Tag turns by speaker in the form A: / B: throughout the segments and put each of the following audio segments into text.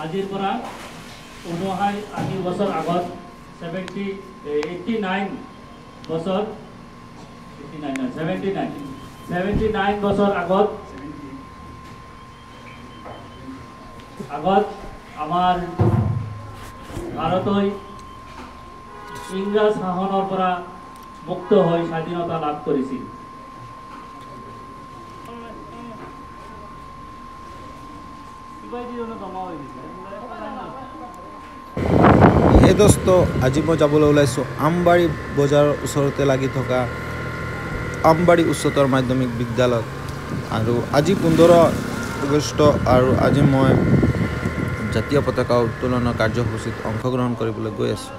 A: আজিৰ পৰা 79 বছৰ আগত 79 বছৰ 79 বছৰ আগত আমাৰ ভাৰতই ইংৰাজ শাসনৰ পৰা মুক্ত হৈ স্বাধীনতা লাভ কৰিছিল।
B: হে দোস্ত, আজি মই যাবলৈ ওলাইছোঁ আমবাৰী বজাৰৰ ওচৰতে লাগি থকা আমবাৰী উচ্চতৰ মাধ্যমিক বিদ্যালয়ত। আৰু আজি 15 আগষ্ট আৰু আজি মই জাতীয় পতাকা উত্তোলনৰ কাৰ্যসূচীত অংশগ্ৰহণ কৰিবলৈ গৈ আছোঁ।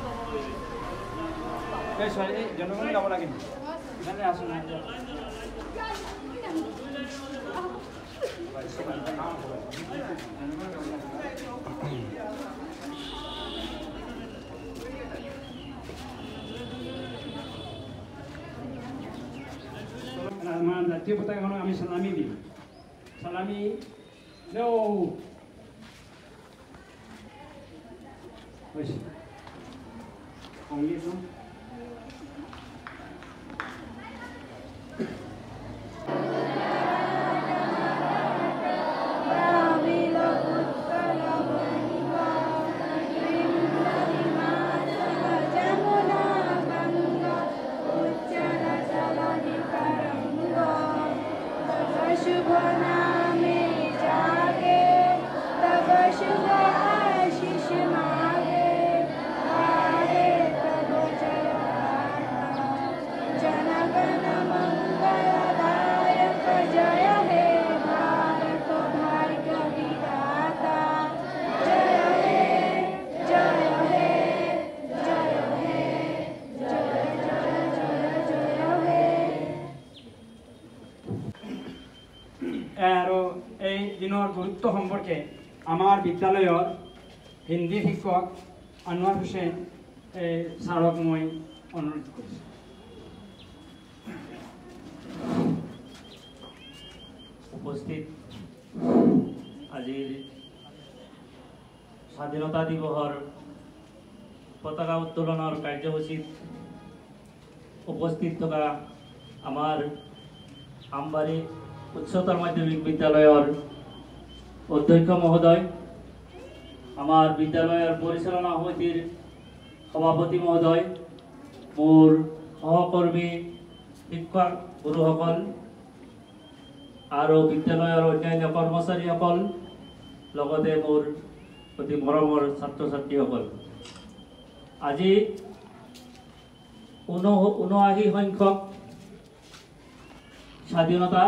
C: আমাৰ জাতীয় পতাকাখনক আমি চালামি দিম। চালামি কংগ্ৰেছ আৰু এই দিনৰ গুৰুত্ব সম্পৰ্কে আমাৰ বিদ্যালয়ৰ হিন্দী শিক্ষক আনোৱাৰ হুছেইন ছাৰক মই অনুৰোধ কৰিছোঁ।
A: উপস্থিত আজিৰ স্বাধীনতা দিৱসৰ পতাকা উত্তোলনৰ কাৰ্যসূচীত উপস্থিত থকা আমাৰ আমবাৰী উচ্চতৰ মাধ্যমিক বিদ্যালয়ৰ অধ্যক্ষ মহোদয়, আমাৰ বিদ্যালয়ৰ পৰিচালনা সমিতিৰ সভাপতি মহোদয়, মোৰ সহকৰ্মী শিক্ষক গুৰুসকল আৰু বিদ্যালয়ৰ অন্যান্য কৰ্মচাৰীসকল, লগতে মোৰ অতি মৰমৰ ছাত্ৰ ছাত্ৰীসকল, আজি 79 সংখ্যক স্বাধীনতা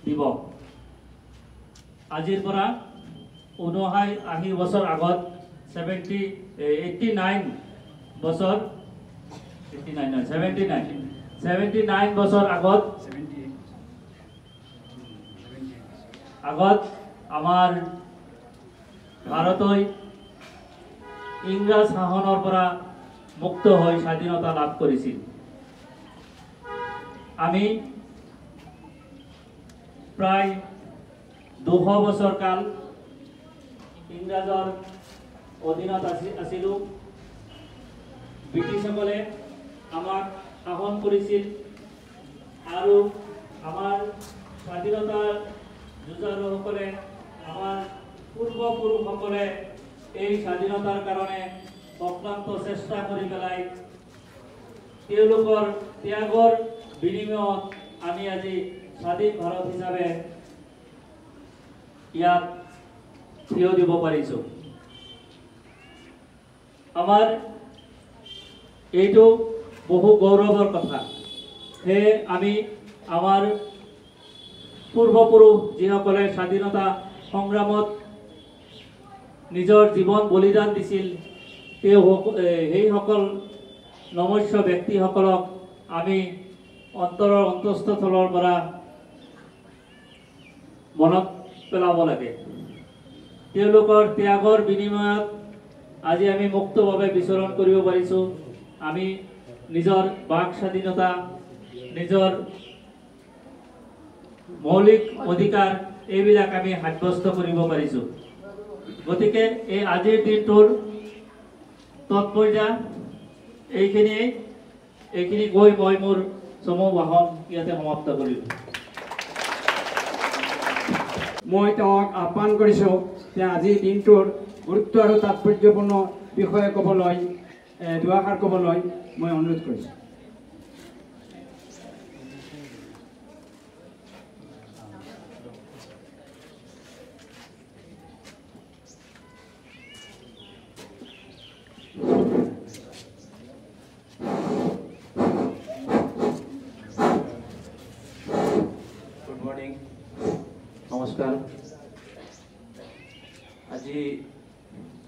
A: দিৱস। আজিৰ পৰা 79 বছৰ আগত 79 বছৰ আগত আমাৰ ভাৰতই ইংৰাজ শাসনৰ পৰা মুক্ত হৈ স্বাধীনতা লাভ কৰিছিল। আমি প্ৰায় 200 বছৰ কাল ইংৰাজৰ অধীনত আছিলোঁ। ব্ৰিটিছসকলে আমাক শাসন কৰিছিল আৰু আমাৰ স্বাধীনতাৰ যুঁজাৰুসকলে, আমাৰ পূৰ্বপুৰুষসকলে এই স্বাধীনতাৰ কাৰণে অক্লান্ত চেষ্টা কৰি পেলাই তেওঁলোকৰ ত্যাগৰ বিনিময়ত আমি আজি স্বাধীন ভাৰত হিচাপে ইয়াত থিয় দিব পাৰিছোঁ। আমাৰ এইটো বহু গৌৰৱৰ কথা। সেয়ে আমি আমাৰ পূৰ্বপুৰুষ যিসকলে স্বাধীনতা সংগ্ৰামত নিজৰ জীৱন বলিদান দিছিল, সেইসকল নমস্য ব্যক্তিসকলক আমি অন্তৰৰ অন্তঃস্থলৰ পৰা মনত পেলাব লাগে। তেওঁলোকৰ ত্যাগৰ বিনিময়ত আজি আমি মুক্তভাৱে বিচৰণ কৰিব পাৰিছোঁ। আমি নিজৰ বাক স্বাধীনতা, নিজৰ মৌলিক অধিকাৰ এইবিলাক আমি সাব্যস্ত কৰিব পাৰিছোঁ। গতিকে এই আজিৰ দিনটোৰ তাৎপৰ্য এইখিনি কৈ মই মোৰ চমু ভাষণ ইয়াতে সমাপ্ত কৰিলোঁ।
C: মই তেওঁক আহ্বান কৰিছোঁ যে আজিৰ দিনটোৰ গুৰুত্ব আৰু তাৎপৰ্যপূৰ্ণ বিষয়ে ক'বলৈ দুআষাৰ ক'বলৈ মই অনুৰোধ কৰিছোঁ।
D: গুড মৰ্নিং, নমস্কাৰ। আজি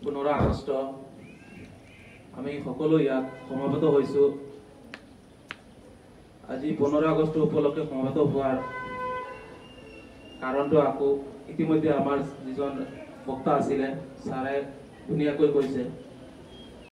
D: 15 আগষ্ট আমি সকলো ইয়াত সমবেত হৈছোঁ। আজি 15 আগষ্ট উপলক্ষে সমবেত হোৱাৰ কাৰণটো আকৌ ইতিমধ্যে আমাৰ যিজন বক্তা আছিলে ছাৰে ধুনীয়াকৈ কৈছে।